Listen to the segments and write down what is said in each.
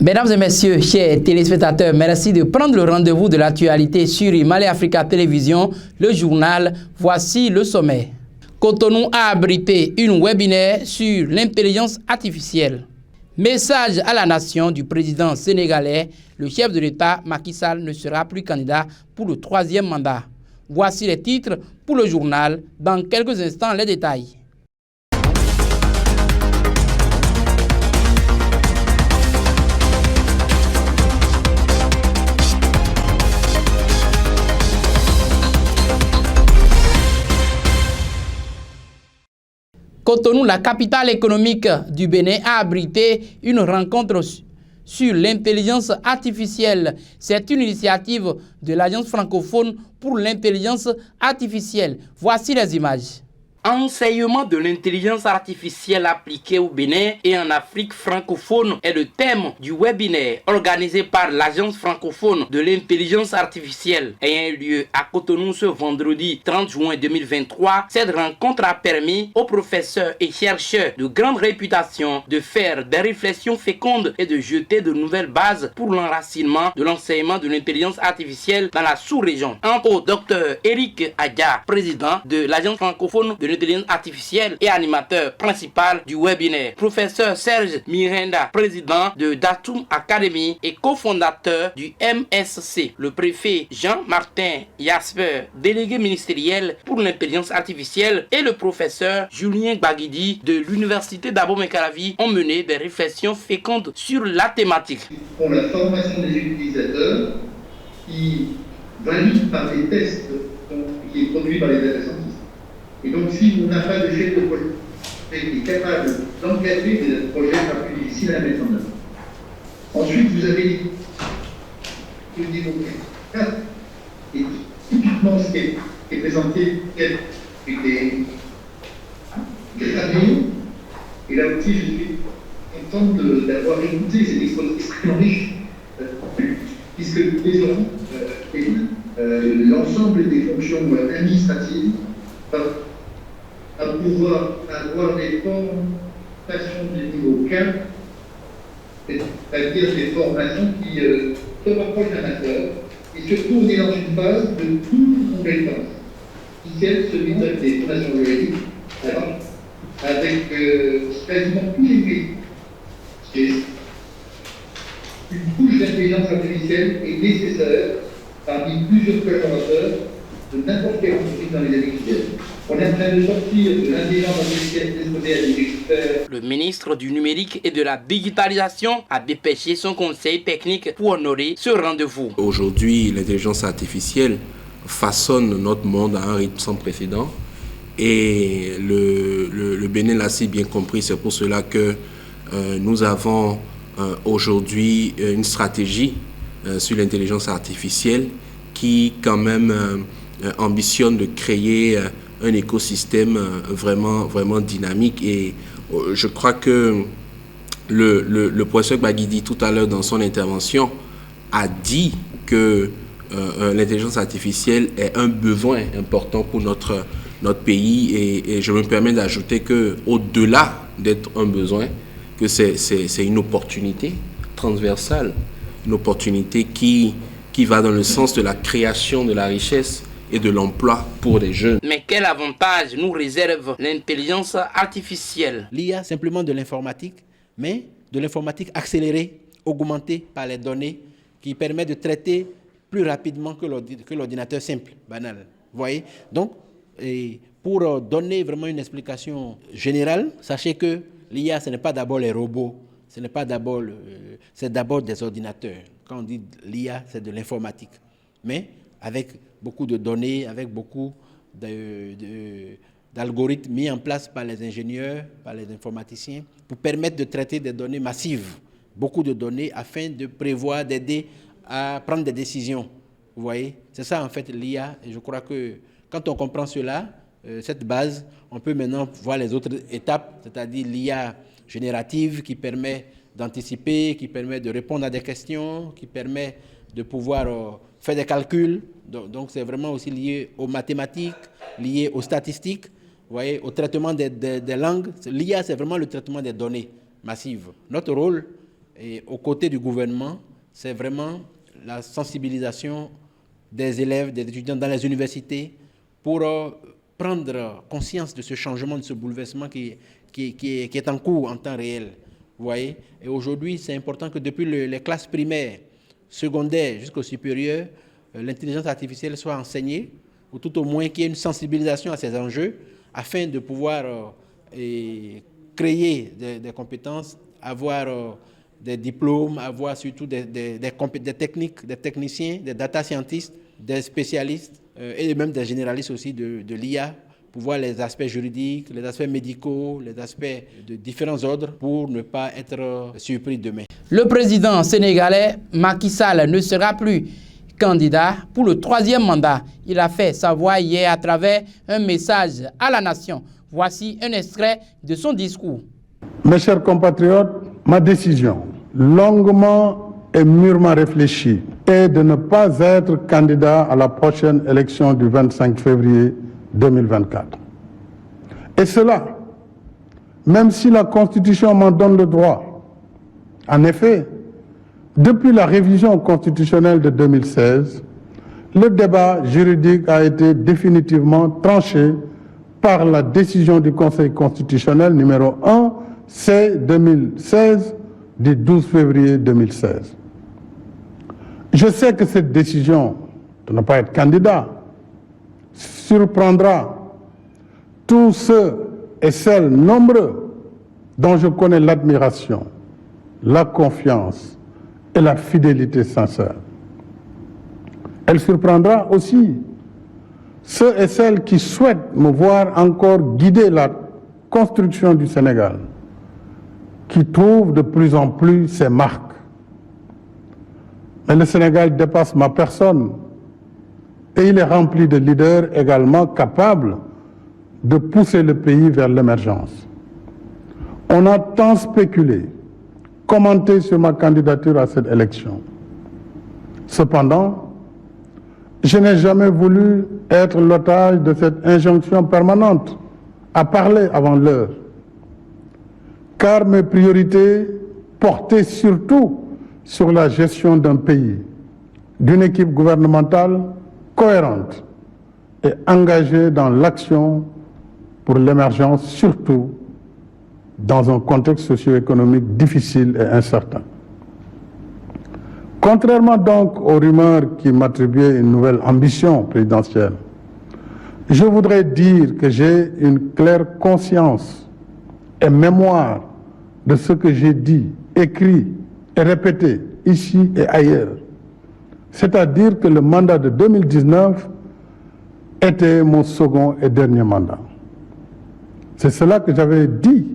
Mesdames et messieurs, chers téléspectateurs, merci de prendre le rendez-vous de l'actualité sur Mali Africa Télévision, le journal. Voici le sommet. Cotonou a abrité une webinaire sur l'intelligence artificielle. Message à la nation du président sénégalais, le chef de l'État Macky Sall ne sera plus candidat pour le 3e mandat. Voici les titres pour le journal. Dans quelques instants, les détails. Cotonou, la capitale économique du Bénin, a abrité une rencontre sur l'intelligence artificielle. C'est une initiative de l'Agence francophone pour l'intelligence artificielle. Voici les images. Enseignement de l'intelligence artificielle appliquée au Bénin et en Afrique francophone est le thème du webinaire organisé par l'Agence francophone de l'intelligence artificielle ayant eu lieu à Cotonou ce vendredi 30 juin 2023. Cette rencontre a permis aux professeurs et chercheurs de grande réputation de faire des réflexions fécondes et de jeter de nouvelles bases pour l'enracinement de l'enseignement de l'intelligence artificielle dans la sous-région. Entre autres, Dr Eric Adia, président de l'Agence francophone de l'intelligence artificielle et animateur principal du webinaire. Professeur Serge Miranda, président de Datum Academy et cofondateur du MSC. Le préfet Jean-Martin Jasper, délégué ministériel pour l'intelligence artificielle, et le professeur Julien Baguidi de l'université d'Abomey-Calavi ont mené des réflexions fécondes sur la thématique. Pour la formation des utilisateurs qui valident par des tests qui est produit par les data scientists. Et donc, si vous n'avez pas de chef de projet qui est capable d'encadrer des projets pas plus difficiles à mettre en œuvre. Ensuite, vous avez le niveau 4, et typiquement ce qui est présenté avec des tableaux. Et là aussi, je suis content d'avoir écouté cette exposé extrêmement riche, puisque nous désormais l'ensemble des fonctions administratives à pouvoir avoir des formations de niveau 4, c'est-à-dire des formations qui se rapprochent d'un master, et surtout on est dans une phase de toute compétence, qui est celui des formations juridiques, avec quasiment tous les pays. Une couche d'intelligence artificielle est nécessaire parmi plusieurs collaborateurs de n'importe quelle entreprise dans les années qui viennent. On est en train de sortir de l'intelligence artificielle déposée à des experts. Le ministre du numérique et de la digitalisation a dépêché son conseil technique pour honorer ce rendez-vous. Aujourd'hui, l'intelligence artificielle façonne notre monde à un rythme sans précédent et le Bénin l'a si bien compris. C'est pour cela que nous avons aujourd'hui une stratégie sur l'intelligence artificielle qui quand même ambitionne de créer un écosystème vraiment dynamique. Et je crois que le professeur Baguidi tout à l'heure dans son intervention a dit que l'intelligence artificielle est un besoin important pour notre pays, et je me permets d'ajouter que au-delà d'être un besoin, que c'est une opportunité transversale, une opportunité qui va dans le sens de la création de la richesse et de l'emploi pour les jeunes. Mais quel avantage nous réserve l'intelligence artificielle? L'IA, simplement de l'informatique, mais de l'informatique accélérée, augmentée par les données, qui permet de traiter plus rapidement que l'ordinateur simple, banal. Vous voyez? Donc, pour donner vraiment une explication générale, sachez que l'IA, ce n'est pas d'abord les robots, ce n'est pas d'abord, c'est d'abord des ordinateurs. Quand on dit l'IA, c'est de l'informatique. Mais avec beaucoup de données, avec beaucoup d'algorithmes mis en place par les ingénieurs, par les informaticiens, pour permettre de traiter des données massives, beaucoup de données, afin de prévoir, d'aider à prendre des décisions. Vous voyez? C'est ça en fait l'IA, et je crois que quand on comprend cela, cette base, on peut maintenant voir les autres étapes, c'est-à-dire l'IA générative qui permet d'anticiper, qui permet de répondre à des questions, qui permet de pouvoir faire des calculs. Donc c'est vraiment aussi lié aux mathématiques, lié aux statistiques, vous voyez, au traitement des langues. L'IA, c'est vraiment le traitement des données massives. Notre rôle, Et aux côtés du gouvernement, c'est vraiment la sensibilisation des élèves, des étudiants dans les universités pour prendre conscience de ce changement, de ce bouleversement qui est en cours en temps réel. Vous voyez? Et aujourd'hui, c'est important que depuis les classes primaires, secondaires jusqu'au supérieur, l'intelligence artificielle soit enseignée, ou tout au moins qu'il y ait une sensibilisation à ces enjeux, afin de pouvoir créer des compétences, avoir des diplômes, avoir surtout des techniques, des techniciens, des data scientists, des spécialistes et même des généralistes aussi de l'IA, pour voir les aspects juridiques, les aspects médicaux, les aspects de différents ordres pour ne pas être surpris demain. Le président sénégalais Macky Sall ne sera plus candidat pour le 3e mandat. Il a fait savoir hier à travers un message à la nation. Voici un extrait de son discours. Mes chers compatriotes, ma décision, longuement et mûrement réfléchie, est de ne pas être candidat à la prochaine élection du 25 février 2024. Et cela, même si la Constitution m'en donne le droit. En effet, depuis la révision constitutionnelle de 2016, le débat juridique a été définitivement tranché par la décision du Conseil constitutionnel numéro 1 C-2016 du 12 février 2016. Je sais que cette décision de ne pas être candidat surprendra tous ceux et celles nombreux dont je connais l'admiration, la confiance et la fidélité sincère. Elle surprendra aussi ceux et celles qui souhaitent me voir encore guider la construction du Sénégal, qui trouve de plus en plus ses marques. Mais le Sénégal dépasse ma personne et il est rempli de leaders également capables de pousser le pays vers l'émergence. On a tant spéculé, commenté sur ma candidature à cette élection. Cependant, je n'ai jamais voulu être l'otage de cette injonction permanente à parler avant l'heure, car mes priorités portaient surtout sur la gestion d'un pays, d'une équipe gouvernementale cohérente et engagée dans l'action pour l'émergence, surtout dans un contexte socio-économique difficile et incertain. Contrairement donc aux rumeurs qui m'attribuaient une nouvelle ambition présidentielle, je voudrais dire que j'ai une claire conscience et mémoire de ce que j'ai dit, écrit et répété ici et ailleurs. C'est-à-dire que le mandat de 2019 était mon second et dernier mandat. C'est cela que j'avais dit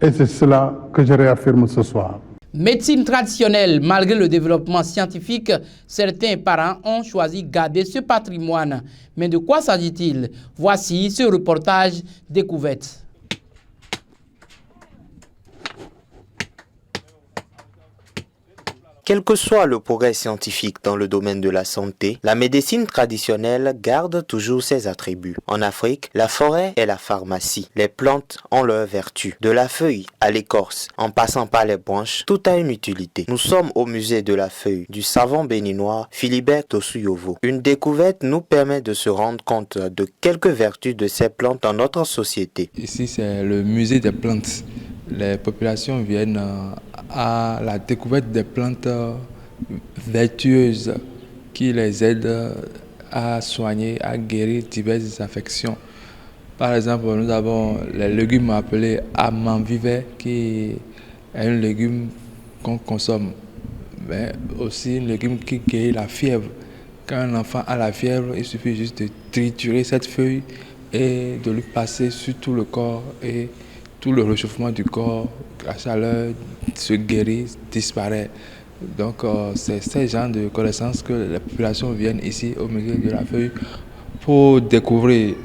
et c'est cela que je réaffirme ce soir. Médecine traditionnelle, malgré le développement scientifique, certains parents ont choisi de garder ce patrimoine. Mais de quoi s'agit-il? Voici ce reportage découverte. Quel que soit le progrès scientifique dans le domaine de la santé, la médecine traditionnelle garde toujours ses attributs. En Afrique, la forêt est la pharmacie. Les plantes ont leurs vertus. De la feuille à l'écorce, en passant par les branches, tout a une utilité. Nous sommes au musée de la feuille du savant béninois Philibert Tosuyovo. Une découverte nous permet de se rendre compte de quelques vertus de ces plantes dans notre société. Ici, c'est le musée des plantes. Les populations viennent à la découverte des plantes vertueuses qui les aident à soigner, à guérir diverses affections. Par exemple, nous avons les légumes appelés amanvivais, qui est un légume qu'on consomme, mais aussi un légume qui guérit la fièvre. Quand un enfant a la fièvre, il suffit juste de triturer cette feuille et de lui passer sur tout le corps et tout le réchauffement du corps, la chaleur se guérit, disparaît. Donc c'est ce genre de connaissances que les populations viennent ici au musée de la feuille pour découvrir.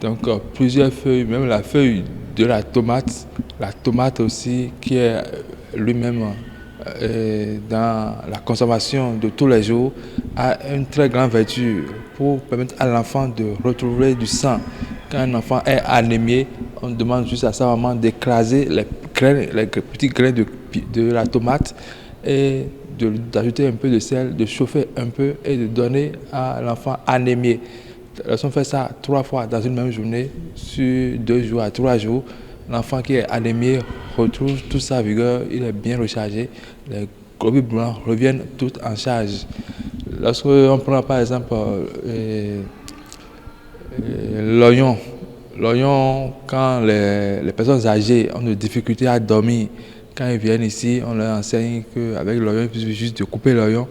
Donc plusieurs feuilles, même la feuille de la tomate aussi qui est lui-même dans la consommation de tous les jours, a une très grande vertu pour permettre à l'enfant de retrouver du sang. Quand un enfant est anémié, on demande juste à sa maman d'écraser les graines, les petits grains de la tomate et d'ajouter un peu de sel, de chauffer un peu et de donner à l'enfant anémié. Lorsqu'on fait ça 3 fois dans une même journée, sur 2 jours à 3 jours, l'enfant qui est anémié retrouve toute sa vigueur, il est bien rechargé, les globules blancs reviennent tout en charge. Lorsqu'on prend par exemple l'oignon, quand les personnes âgées ont des difficultés à dormir, quand ils viennent ici, on leur enseigne qu'avec l'oignon, il suffit juste de couper l'oignon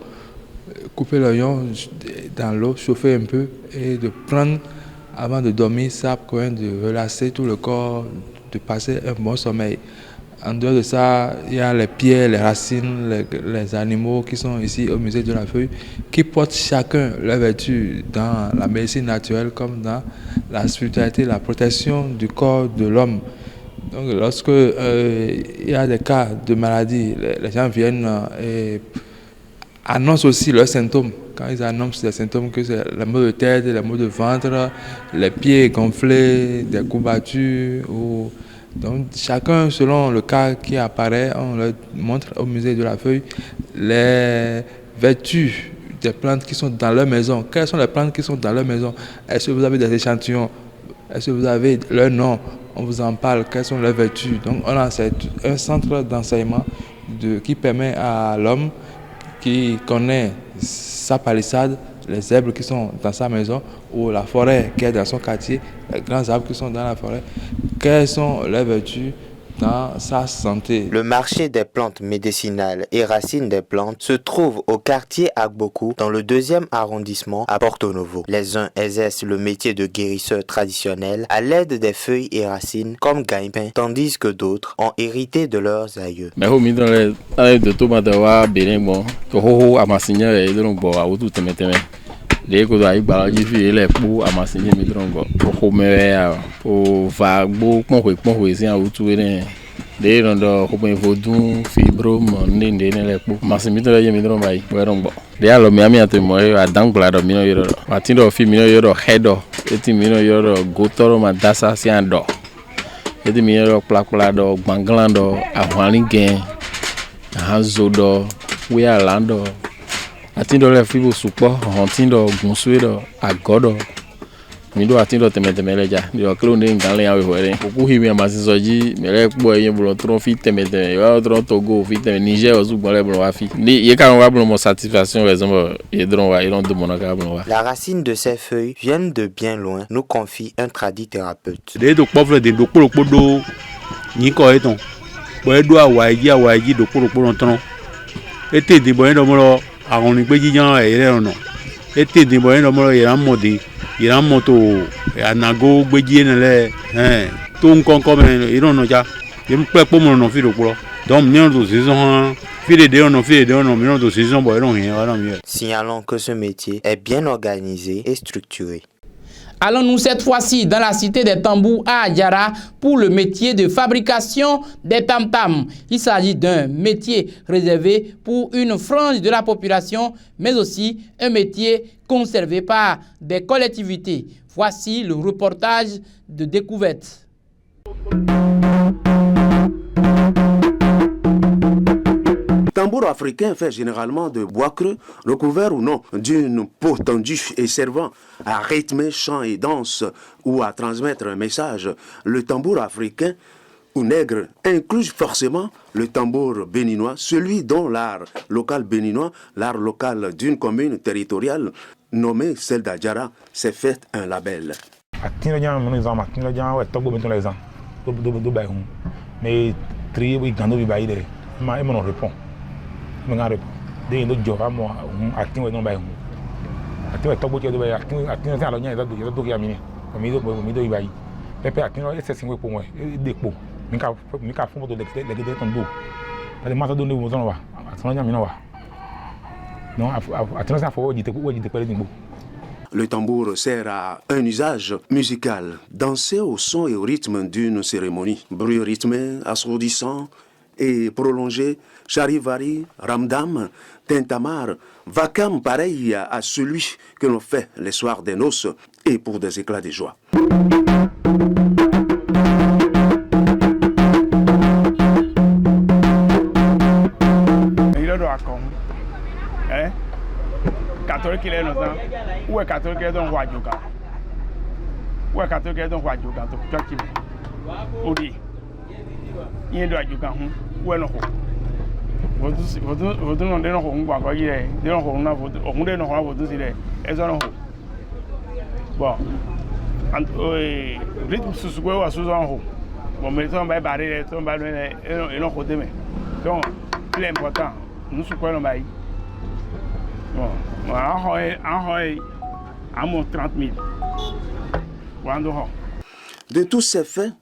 dans l'eau, chauffer un peu et de prendre avant de dormir, ça permet de relâcher tout le corps, de passer un bon sommeil. En dehors de ça, il y a les pierres, les racines, les animaux qui sont ici au musée de la Feuille, qui portent chacun leur vertu dans la médecine naturelle comme dans la spiritualité, la protection du corps de l'homme. Donc lorsque il y a des cas de maladie, les gens viennent et annoncent aussi leurs symptômes. Quand ils annoncent des symptômes, que c'est les maux de tête, les maux de ventre, les pieds gonflés, des courbatures. Donc chacun, selon le cas qui apparaît, on leur montre au musée de la Feuille les vertus des plantes qui sont dans leur maison. Quelles sont les plantes qui sont dans leur maison? Est-ce que vous avez des échantillons? Est-ce que vous avez leur nom? On vous en parle, quelles sont leurs vertus? Donc on a un centre d'enseignement qui permet à l'homme qui connaît sa palissade, les herbes qui sont dans sa maison ou la forêt qui est dans son quartier, les grands arbres qui sont dans la forêt, quelles sont les vertus dans sa santé. Le marché des plantes médicinales et racines des plantes se trouve au quartier Agbokou, dans le 2e arrondissement à Porto Novo. Les uns exercent le métier de guérisseur traditionnel à l'aide des feuilles et racines comme gagne-pain, tandis que d'autres ont hérité de leurs aïeux. de ko ai ba ji fi le pu amasinye mi drongo ko me ya o va gbo pon ho si an utu ne de rondo ko me vodun fibrome ne ne le pu masimi to ye mi dron bai we rongo de alo mi ami ate mo ya dangla do mi no yoro matindo fi mi no yoro hedo eti mi no yoro gotoro ma dasa si an do eti mi yoro plakpla do gbanglan do ahwani gen hanzo do we alando atindo le fibo supo hontindo gunsuedo agodo mido atindo temetemeleja dio klo ne ngale ya wehore oku hiwi amasisoji mele po yin bulo tron fi temete yo tron Togo fi temete Niger ozu gbole bulo wa fi ni ye ka wa bulo mo satisfaction raison et dron wa iron de monaka bulo wa. La racine de ces feuilles viennent de bien loin, nous confie un tradithérapeute. De do povle de do kpolokpodo ni ko eton bo edo awaji do kpolokpodo tron ete de bo edo mo àwọn ni gbeji jan ere ona ete de bo eno mo iran moto anago gbeji enele to nkan ko me iran no ja yin pe po mo no fi ro poro donc ni on do saison fi de ono mi on do saison bo iran yin ara mi. Signalons que ce métier est bien organisé et structuré. Allons-nous cette fois-ci dans la cité des tambours à Adjara pour le métier de fabrication des tam-tams. Il s'agit d'un métier réservé pour une frange de la population, mais aussi un métier conservé par des collectivités. Voici le reportage de découverte. Tambour africain fait généralement de bois creux, recouvert ou non d'une peau tendue et servant à rythmer chant et danse ou à transmettre un message. Le tambour africain ou nègre inclut forcément le tambour béninois, celui dont l'art local béninois, l'art local d'une commune territoriale nommée celle d'Adjara, s'est fait un label. De no joga mo atin we no ba hu atin we togbo je do ba atin se alo nya do ki amini mi do ibai pepe atin o ese sinwe po won depo mi ka fun moto legede ton do ale ma do ni mo ton wa atin nya mi no wa non atin se afo ji te pele ni gbo. Le tambour sert à un usage musical, danser au son et au rythme d'une cérémonie, bruit rythmé, assourdissant et prolongé, charivari, ramdam, tintamar, vakam pareil à celui que l'on fait les soirs des noces et pour des éclats de joie. là doit comme hein 14 kg non ça ou 14 kg donc wa joka ou 14 kg donc wa joka to 4 kg odi yin do ajuka hu ou no ko vodu non de no ko ngwa ko ye de no ko na vodu o hunde no ko vodu si de ezo no ko bon and rythme susu ko wa susu ho bon mais on va barrer on va et non côté mais donc c'est important nous ce quoi on va y bon à mon 30 000 de tous ces faits,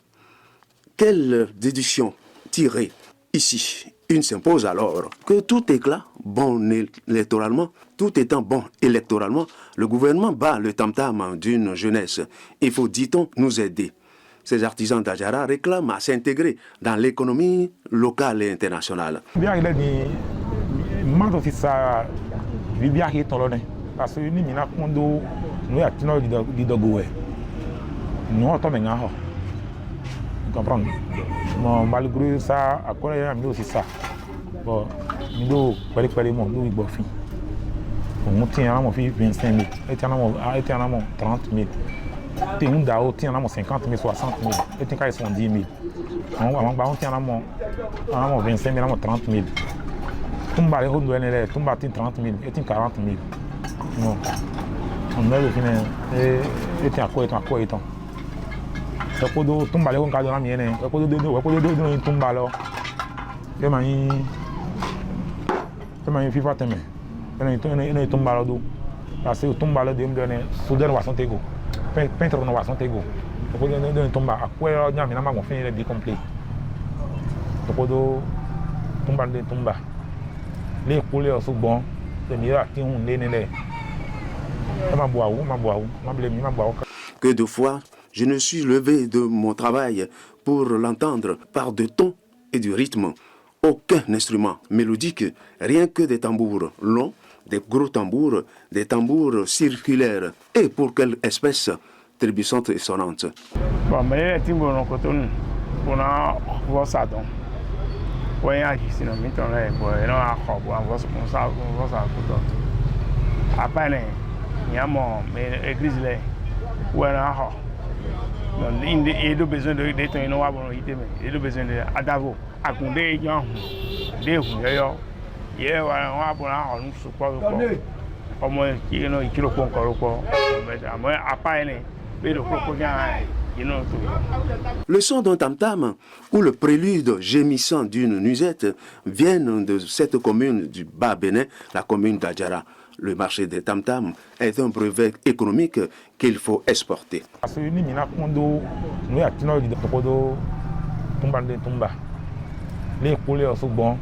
quelle déduction tirer ici? Une s'impose alors que tout éclat bon électoralement, tout étant bon électoralement, le gouvernement bat le tam-tam d'une jeunesse. Il faut, dit-on, nous aider. Ces artisans d'Adjara réclament à s'intégrer dans l'économie locale et internationale. Bien, il a dit, aussi ça, bien qu'il est toléré. Parce que nous, nous avons dit de gouer. Nous avons dit vous comprenez? Malgré ça, à quoi il y a aussi ça. Bon, nous avons parlé mon nous avons fait. On tient à mon fils 25 000, et tient à mon 30 000. On tient à mon 50 000, 60 000, et tient à 70 000. On tient à mon 25 000, à mon 30 000. Tout le monde est 30 000, et tient 40 000. Non. On a le fin, et tient à quoi, et tient. Kodo tumba le ko na miene kodo do tumba lo e mani fifa teme ene tumba lo do parce que tumba lo de me donner soudain wa santé go peintre no wa santé go kodo do tumba akwe nya mi na ma mo fin de complet kodo tumba de tumba les couleurs sont bon de mira ti hun ne le ma boaou ma blemi ma boaou. Que de fois je ne suis levé de mon travail pour l'entendre par de tons et du rythme. Aucun instrument mélodique, rien que des tambours longs, des gros tambours, des tambours circulaires. Et pour quelle espèce trébuchante et sonnante. Bon, mais les timbres non coton, on a voir ça donc. On a ici dans le temps là, on a on voit ça coton. Après, il y a mon église là, où on a il a besoin de temps, il a besoin de Adavo, à Condé, il y a le son d'un tam-tam ou le prélude gémissant d'une nuisette viennent de cette commune du Bas-Bénin, la commune d'Adjara. Le marché des tam-tam est un brevet économique qu'il faut exporter. Les couleurs sont bonnes.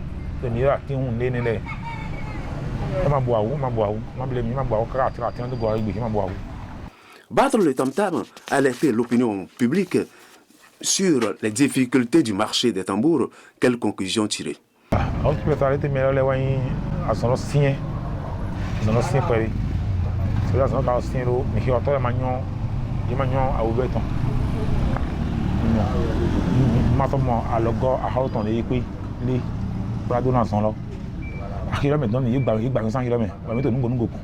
Battre le tam-tam alerter l'opinion publique sur les difficultés du marché des tambours. Quelle conclusion tirer? Zono sin pari so da zono ka sin ro mi hi oto manyo a ubeton ma to mo alogo a hauton le pe le brado na son lo akira me don ni igba 100 km wa mi to nungo ku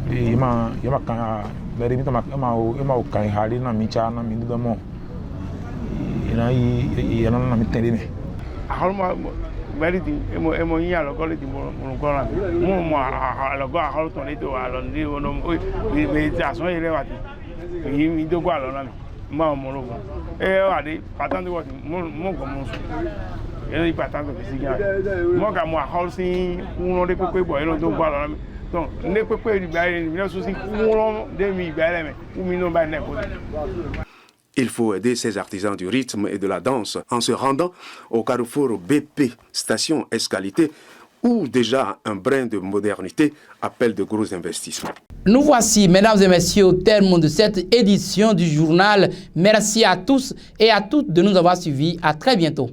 e ma kan beri mi to ma o kan hali na mi cha na mi do mo ina yi na mi tele me ahorma Meriti, emo yin alogo le di mo gora mo alogo ahoro ton le to alo ni ono me ta so ire wa ti yi mi do gwa lo na mi ma mo ro wa de patan de wa ti mo ko mo so e patan to si ga mo ka mo ahoro si uno de pepe bo ero do gwa lo na mi donc ne pepe di ba ni mi so si uno de mi ba le me u mi no ba ne ko. Il faut aider ces artisans du rythme et de la danse en se rendant au carrefour BP Station Escalité où déjà un brin de modernité appelle de gros investissements. Nous voici, mesdames et messieurs, au terme de cette édition du journal. Merci à tous et à toutes de nous avoir suivis. À très bientôt.